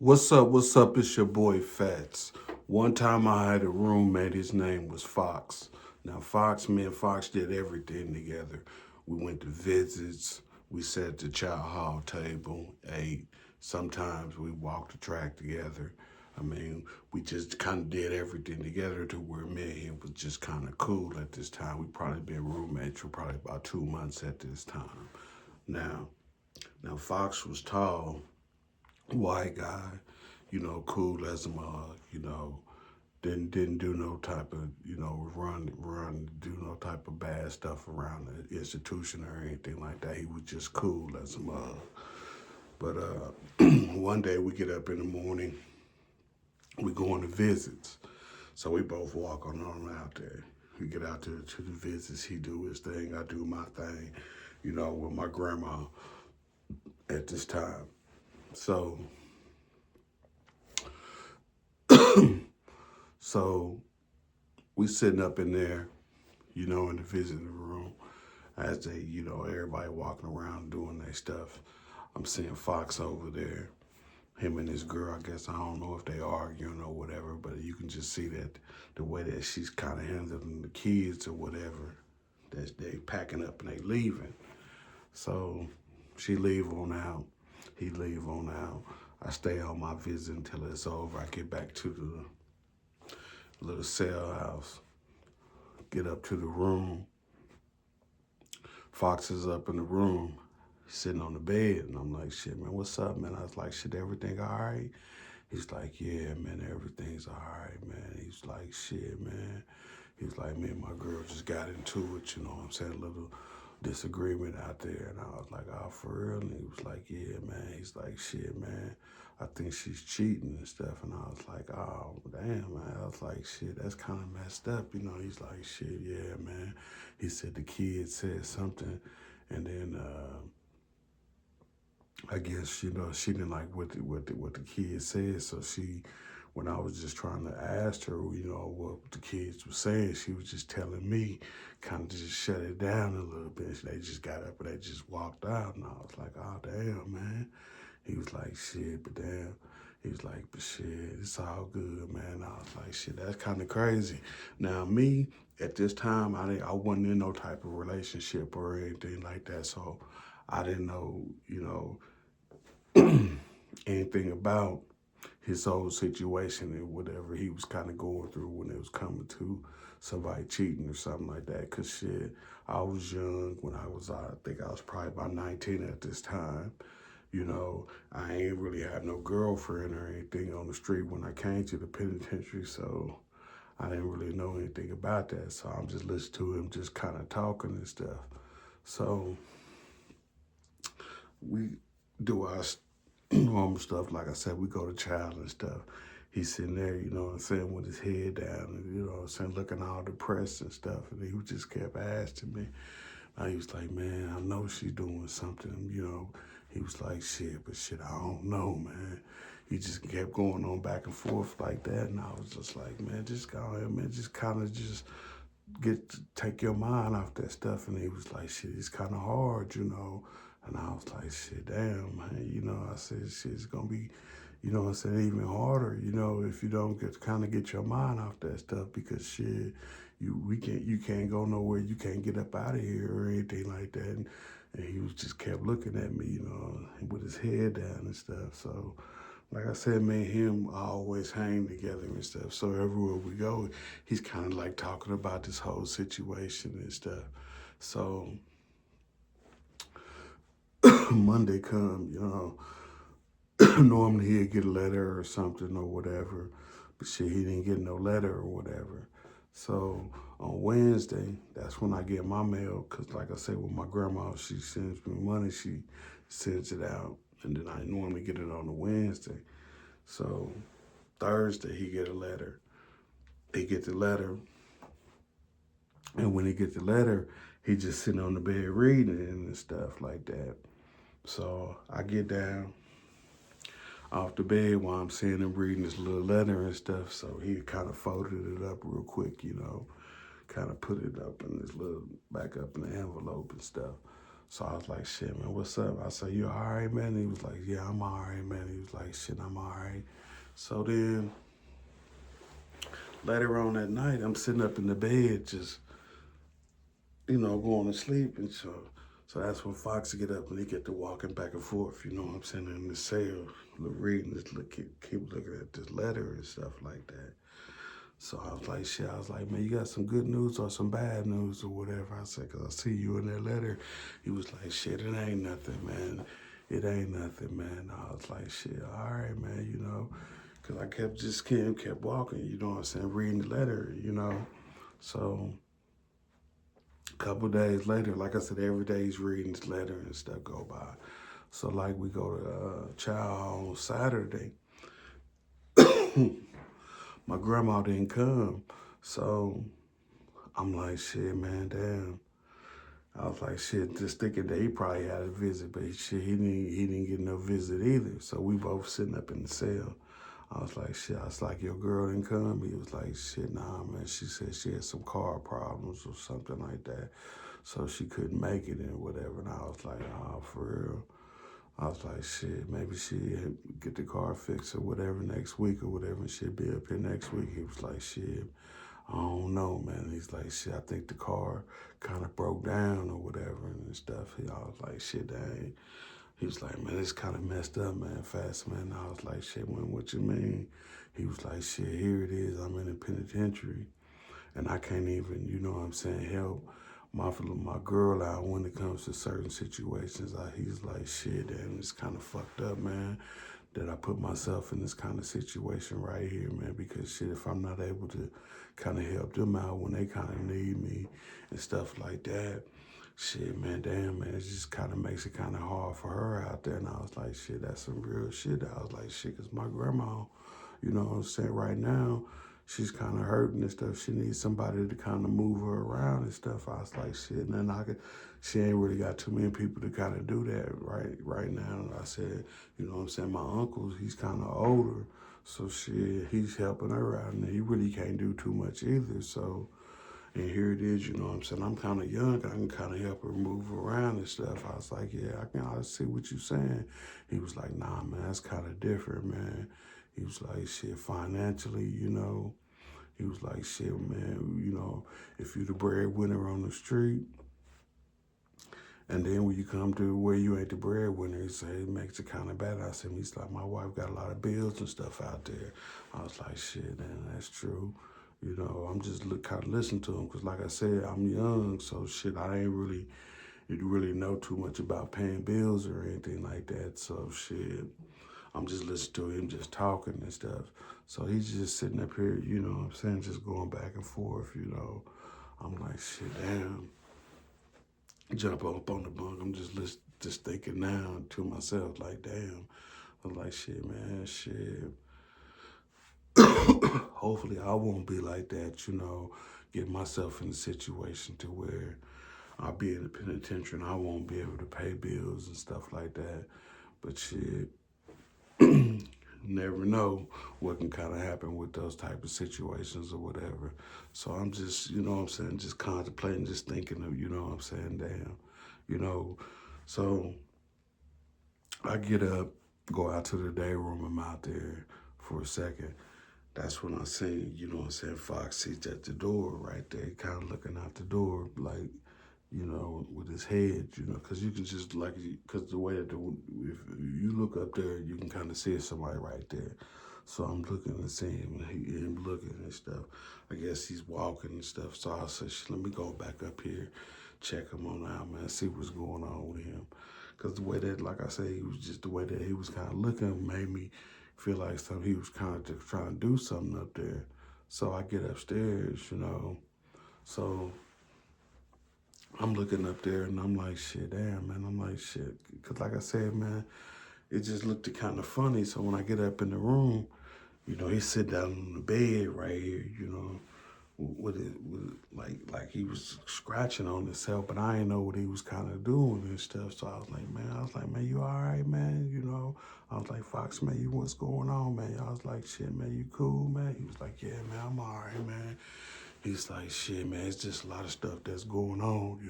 What's up? What's up? It's your boy Fats. One time I had a roommate, his name was Fox. Now, me and Fox did everything together. We went to visits, we sat at the chow hall table, ate. Sometimes we walked the track together. I mean, we just kind of did everything together to where me and him was just kind of cool at this time. We probably been roommates for probably about 2 months at this time. Now, now Fox was tall, white guy, cool as a mug, didn't do no type of, run do no type of bad stuff around the institution or anything like that. He was just cool as a mug. But one day we get up in the morning, we go on to visits. So we both walk on out there. We get out to the visits. He do his thing, I do my thing, with my grandma at this time. So so we sitting up in there, in the visiting room as they, everybody walking around doing their stuff. I'm seeing Fox over there, him and his girl. I guess I don't know if they arguing or whatever, but you can just see that the way that she's kind of handling the kids or whatever, that they packing up and they leaving. So she leave on out, he leave on out. I stay on my visit until it's over. I get back to the little cell house, get up to the room. Fox is up in the room, sitting on the bed, and I'm like, shit, man, what's up, man? I was like, shit, everything all right? He's like, yeah, man, everything's all right, man. He's like, shit, man. He's like, me and my girl just got into it, you know what I'm saying? A little disagreement out there. And I was like, oh, for real? And he was like, yeah, man. He's like, shit, man. I think she's cheating and stuff. And I was like, oh, damn, man. I was like, shit, that's kind of messed up. He's like, shit, yeah, man. He said the kid said something. And then I guess, she didn't like what the kid said. So when I was just trying to ask her, what the kids were saying, she was just telling me, kind of just shut it down a little bit. They just got up and they just walked out, and I was like, oh damn, man. He was like, shit, but damn. He was like, but shit, it's all good, man. I was like, shit, that's kind of crazy. Now me, at this time, I wasn't in no type of relationship or anything like that, so I didn't know, anything about his whole situation and whatever he was kind of going through when it was coming to somebody cheating or something like that. Cause shit, I was young when I think I was probably about 19 at this time. I ain't really had no girlfriend or anything on the street when I came to the penitentiary, so I didn't really know anything about that. So I'm just listening to him just kind of talking and stuff. So we do our normal stuff. Like I said, we go to child and stuff. He's sitting there, with his head down and, looking all depressed and stuff. And he just kept asking me. I was like, man, I know she's doing something. He was like, shit, but shit, I don't know, man. He just kept going on back and forth like that. And I was just like, man, just go ahead, man, just kind of just take your mind off that stuff. And he was like, shit, it's kind of hard. And I was like, shit, damn, man. I said, shit, it's going to be, I said, even harder, if you don't get your mind off that stuff, because shit, you can't go nowhere. You can't get up out of here or anything like that. And he was just kept looking at me, with his head down and stuff. So, like I said, me and him always hang together and stuff. So everywhere we go, he's kind of like talking about this whole situation and stuff. So Monday come, normally he'd get a letter or something or whatever, but shit, he didn't get no letter or whatever. So on Wednesday, that's when I get my mail, because like I said, with my grandma, she sends me money, she sends it out, and then I normally get it on a Wednesday. So Thursday, he get a letter. He get the letter, and when he get the letter, he just sitting on the bed reading it and stuff like that. So I get down off the bed while I'm seeing him reading this little letter and stuff. So he kind of folded it up real quick, kind of put it up in this little, back up in the envelope and stuff. So I was like, shit, man, what's up? I said, you all right, man? He was like, yeah, I'm all right, man. He was like, shit, I'm all right. So then later on that night, I'm sitting up in the bed, just, going to sleep. And so that's when Fox get up and he get to walking back and forth, you know what I'm saying, in the cell, reading this, keep looking at this letter and stuff like that. So I was like, shit, I was like, man, you got some good news or some bad news or whatever? I said, because I see you in that letter. He was like, shit, it ain't nothing, man. It ain't nothing, man. I was like, shit, all right, man, because I kept walking, you know what I'm saying, reading the letter, So a couple days later, like I said, every day he's reading this letter and stuff go by. So like we go to Chow on Saturday. My grandma didn't come. So I'm like, shit, man, damn. I was like, shit, just thinking that he probably had a visit, but shit, he didn't get no visit either. So we both sitting up in the cell. I was like, shit, I was like, your girl didn't come? He was like, shit, nah, man. She said she had some car problems or something like that. So she couldn't make it and whatever. And I was like, oh, for real? I was like, shit, maybe she'll get the car fixed or whatever next week or whatever, and she'll be up here next week. He was like, shit, I don't know, man. He's like, shit, I think the car kind of broke down or whatever and stuff. I was like, shit, dang. He was like, man, it's kind of messed up, man, fast, man. I was like, shit, man, what you mean? He was like, shit, here it is. I'm in a penitentiary, and I can't even, you know what I'm saying, help my girl out when it comes to certain situations. He's like, shit, and it's kind of fucked up, man, that I put myself in this kind of situation right here, man, because shit, if I'm not able to kind of help them out when they kind of need me and stuff like that, shit, man, damn, man, it just kind of makes it kind of hard for her out there. And I was like, shit, that's some real shit. I was like, shit, because my grandma, you know what I'm saying, right now, she's kind of hurting and stuff. She needs somebody to kind of move her around and stuff. I was like, shit, and then she ain't really got too many people to kind of do that right now. And I said, you know what I'm saying, my uncle, he's kind of older, so shit, he's helping her out, and he really can't do too much either. So, and here it is, you know what I'm saying, I'm kind of young, I can kind of help her move around and stuff. I was like, yeah, I see what you're saying. He was like, nah, man, that's kind of different, man. He was like, shit, financially, he was like, shit, man, if you the breadwinner on the street, and then when you come to where you ain't the breadwinner, he said, it makes it kind of bad. I said, he's like, my wife got a lot of bills and stuff out there. I was like, shit, man, that's true. I'm just kind of listening to him because, like I said, I'm young, so shit, I ain't really know too much about paying bills or anything like that. So shit, I'm just listening to him just talking and stuff. So he's just sitting up here, you know what I'm saying, just going back and forth, I'm like, shit, damn. Jump up on the bunk. I'm just thinking now to myself, like, damn. I'm like, shit, man, shit. Hopefully I won't be like that, get myself in a situation to where I'll be in the penitentiary and I won't be able to pay bills and stuff like that. But shit, never know what can kind of happen with those type of situations or whatever. So I'm just, you know what I'm saying, just contemplating, just thinking of, you know what I'm saying, damn, So I get up, go out to the day room, I'm out there for a second. That's when I see, you know what I'm saying, Fox, he's at the door right there, kind of looking out the door, like, with his head, because you can just, like, because the way that if you look up there, you can kind of see somebody right there. So I'm looking and seeing him looking and stuff. I guess he's walking and stuff. So I said, let me go back up here, check him on out, man, see what's going on with him. Because the way that, like I said, the way that he was kind of looking made me feel like he was kind of just trying to do something up there. So I get upstairs, So I'm looking up there and I'm like, shit, damn, man. I'm like, shit. Because like I said, man, it just looked kind of funny. So when I get up in the room, he sit down on the bed right here, like he was scratching on himself, but I didn't know what he was kind of doing and stuff. So I was like, man, you all right, man? I was like, Fox, man, what's going on, man? I was like, shit, man, you cool, man? He was like, yeah, man, I'm all right, man. He's like, shit, man, it's just a lot of stuff that's going on,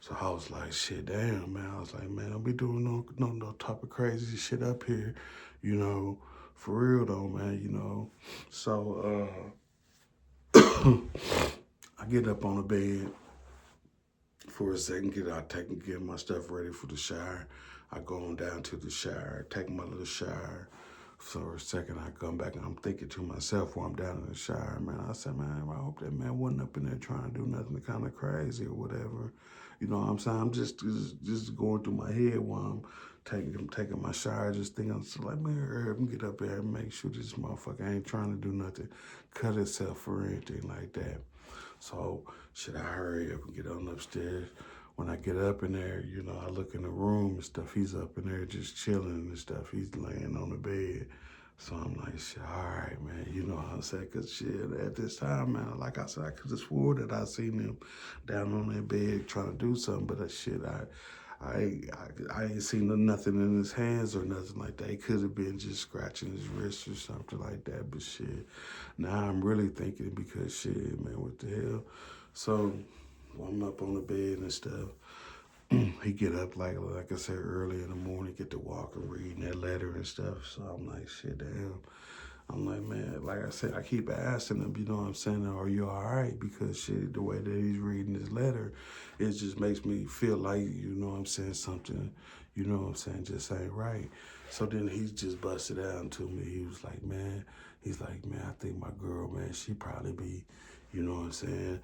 So I was like, shit, damn, man. I was like, man, don't be doing no type of crazy shit up here, you know, for real though, man, you know. So I get up on the bed for a second, get my stuff ready for the shower. I go on down to the shower, take my little shower. For a second, I come back and I'm thinking to myself while I'm down in the shower, man. I said, man, I hope that man wasn't up in there trying to do nothing kind of crazy or whatever. You know what I'm saying? I'm just going through my head while I'm taking my shower, just thinking, so like, man, hurry up and get up there and make sure this motherfucker ain't trying to do nothing, cut itself or anything like that. So should I hurry up and get on upstairs? When I get up in there, you know, I look in the room and stuff. He's up in there just chilling and stuff. He's laying on the bed. So I'm like, shit, all right, man. You know what I'm saying? Because shit, at this time, man, like I said, I could have swore that I seen him down on that bed trying to do something. But that shit, I ain't seen nothing in his hands or nothing like that. He could have been just scratching his wrist or something like that. But shit, now I'm really thinking because shit, man, what the hell? So I'm up on the bed and stuff. He get up like I said early in the morning, get to walk and reading that letter and stuff. So I'm like, shit, damn. I'm like, man, like I said, I keep asking him, you know what I'm saying, are you all right? Because shit, the way that he's reading his letter, it just makes me feel like, you know what I'm saying, something, you know what I'm saying, just ain't right. So then he just busted out to me. He was like, man, I think my girl, man, she probably be, you know what I'm saying,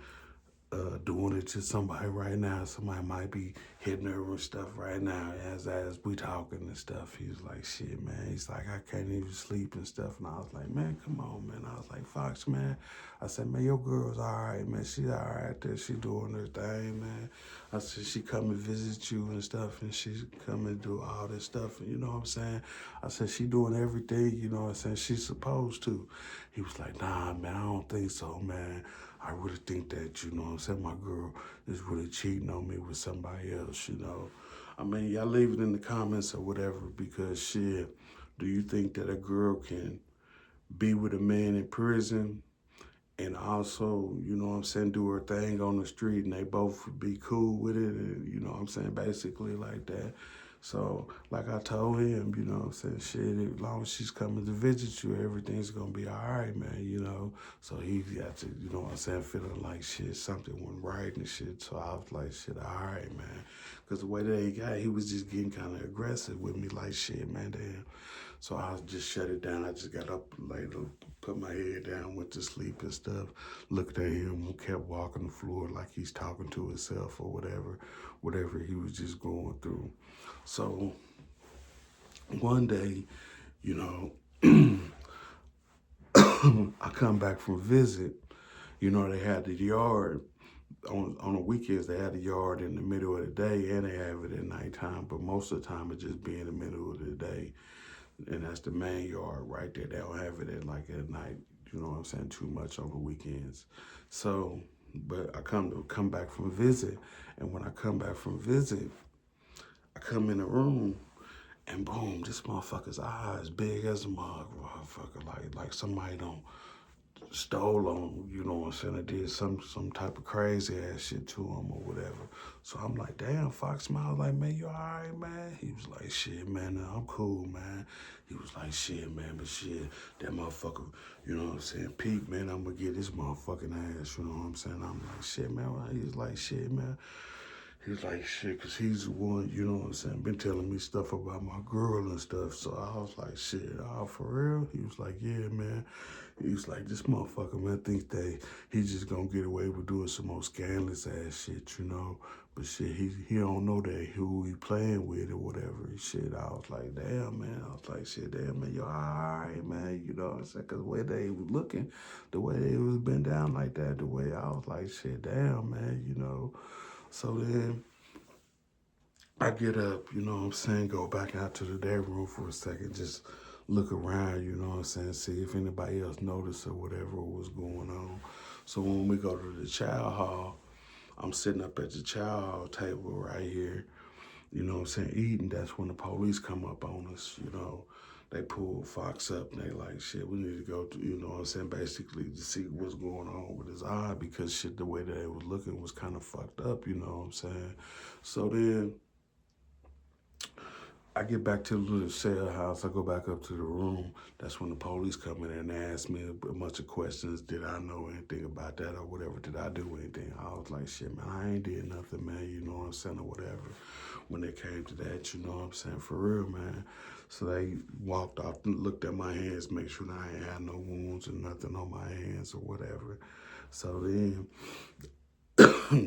doing it to somebody right now. Somebody might be hitting her and stuff right now as we talking and stuff. He was like, shit, man. He's like, I can't even sleep and stuff. And I was like, man, come on, man. I was like, Fox, man. I said, man, your girl's all right, man. She's all right there. She doing her thing, man. I said, she come and visit you and stuff, and she come and do all this stuff. And you know what I'm saying? I said, she doing everything, you know what I'm saying, she's supposed to. He was like, nah, man, I don't think so, man. I really think that, you know what I'm saying, my girl is really cheating on me with somebody else, you know. I mean, y'all leave it in the comments or whatever because shit, do you think that a girl can be with a man in prison and also, you know what I'm saying, do her thing on the street and they both be cool with it and, you know what I'm saying, basically like that? So, like I told him, you know what I'm saying, shit, as long as she's coming to visit you, everything's gonna be all right, man, you know? So he got to, you know what I'm saying, feeling like shit, something went right and shit. So I was like, shit, all right, man. Because the way that he was just getting kind of aggressive with me, like, shit, man, damn. So I just shut it down. I just got up, later, put my head down, went to sleep and stuff, looked at him, kept walking the floor like he's talking to himself or whatever he was just going through. So one day, you know, I come back from visit. You know, they had the yard on the weekends. They had the yard in the middle of the day, and they have it at nighttime. But most of the time, it just be in the middle of the day, and that's the main yard right there. They don't have it at like at night. You know what I'm saying? Too much on the weekends. So, but I come back from visit, and when I come back from visit, I come in the room. And boom, this motherfucker's eyes big as a motherfucker, like somebody don't stole on him, you know what I'm saying? I did some type of crazy ass shit to him or whatever. So I'm like, damn, Fox smiled like, man, you all right, man? He was like, shit, man, nah, I'm cool, man. He was like, shit, man, but shit, that motherfucker, you know what I'm saying? Pete, man, I'm gonna get this motherfucking ass, you know what I'm saying? I'm like, shit, man. He was like, shit, man. He was like, shit, because he's the one, you know what I'm saying, been telling me stuff about my girl and stuff. So I was like, shit, oh, for real? He was like, yeah, man. He was like, this motherfucker, man, thinks that he's just going to get away with doing some more scandalous ass shit, you know. But shit, he don't know that who he playing with or whatever. Shit, I was like, damn, man. I was like, shit, damn, man, you all right, man. You know what I'm saying? Because the way they was looking, the way they was bent down like that, the way I was like, shit, damn, man, you know. So then I get up, you know what I'm saying, go back out to the day room for a second, just look around, you know what I'm saying, see if anybody else noticed or whatever was going on. So when we go to the child hall, I'm sitting up at the child hall table right here, you know what I'm saying, eating. That's when the police come up on us, you know. they pulled Fox up and they like, shit, we need to go to, you know what I'm saying, basically to see what's going on with his eye, because shit, the way that it was looking was kind of fucked up, you know what I'm saying? So then I get back to the little cell house. I go back up to the room. That's when the police come in and ask me a bunch of questions. Did I know anything about that or whatever? Did I do anything? I was like, shit, man, I ain't did nothing, man. You know what I'm saying, or whatever. When it came to that, you know what I'm saying, for real, man. So they walked off and looked at my hands, make sure that I ain't had no wounds or nothing on my hands or whatever. So then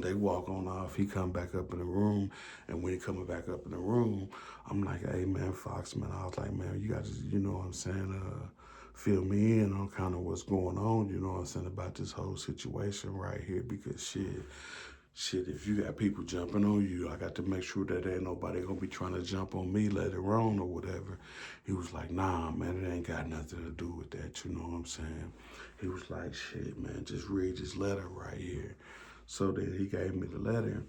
they walk on off. He come back up in the room, and when he coming back up in the room, I'm like, hey man, Fox, man. I was like, man, you got to, you know what I'm saying, fill me in on kind of what's going on, you know what I'm saying, about this whole situation right here, because shit, if you got people jumping on you, I got to make sure that ain't nobody gonna be trying to jump on me later on or whatever. He was like, nah, man, it ain't got nothing to do with that, you know what I'm saying? He was like, shit, man, just read this letter right here. So then he gave me the letter.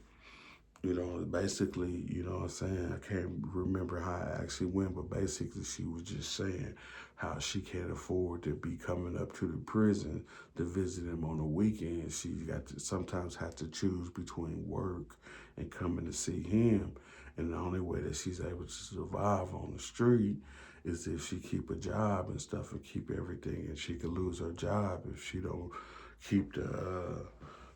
You know, basically, you know what I'm saying? I can't remember how it actually went, but basically she was just saying how she can't afford to be coming up to the prison to visit him on the weekend. She got to sometimes have to choose between work and coming to see him. And the only way that she's able to survive on the street is if she keep a job and stuff and keep everything, and she could lose her job if she don't keep the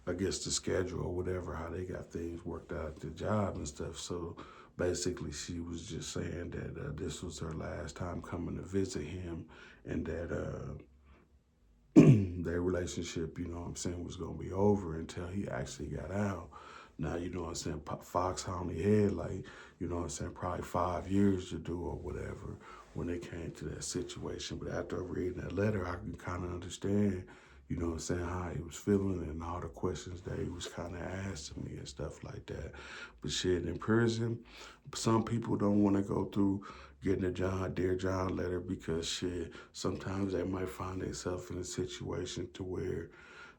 I guess the schedule or whatever, how they got things worked out at the job and stuff. So basically she was just saying that this was her last time coming to visit him, and that their relationship, you know what I'm saying, was going to be over until he actually got out. Now, you know what I'm saying, Fox only had like, you know what I'm saying, probably 5 years to do or whatever when it came to that situation. But after reading that letter, I can kind of understand, you know what I'm saying, how he was feeling and all the questions that he was kind of asking me and stuff like that. But shit, in prison, some people don't want to go through getting a Dear John letter, because shit, sometimes they might find themselves in a situation to where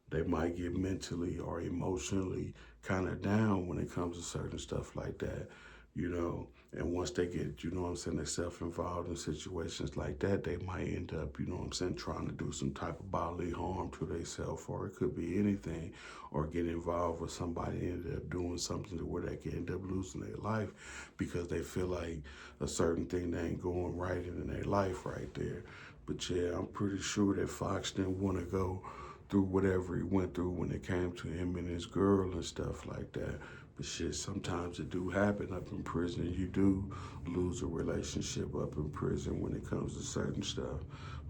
they might get mentally or emotionally kind of down when it comes to certain stuff like that, you know. And once they get, you know what I'm saying, themselves involved in situations like that, they might end up, you know what I'm saying, trying to do some type of bodily harm to themselves, or it could be anything, or get involved with somebody and end up doing something to where they can end up losing their life because they feel like a certain thing that ain't going right in their life right there. But yeah, I'm pretty sure that Fox didn't want to go through whatever he went through when it came to him and his girl and stuff like that. But shit, sometimes it do happen up in prison. You do lose a relationship up in prison when it comes to certain stuff.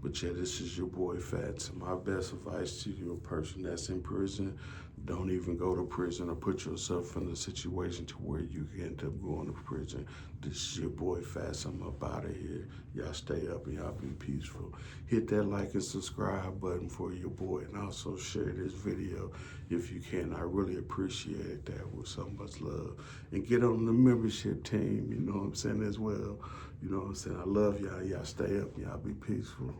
But yeah, this is your boy Fats. My best advice to you, a person that's in prison, don't even go to prison or put yourself in a situation to where you can end up going to prison. This is your boy Fats. I'm up out of here. Y'all stay up and y'all be peaceful. Hit that like and subscribe button for your boy, and also share this video if you can. I really appreciate that with so much love. And get on the membership team, you know what I'm saying, as well. You know what I'm saying? I love y'all. Y'all stay up. Y'all be peaceful.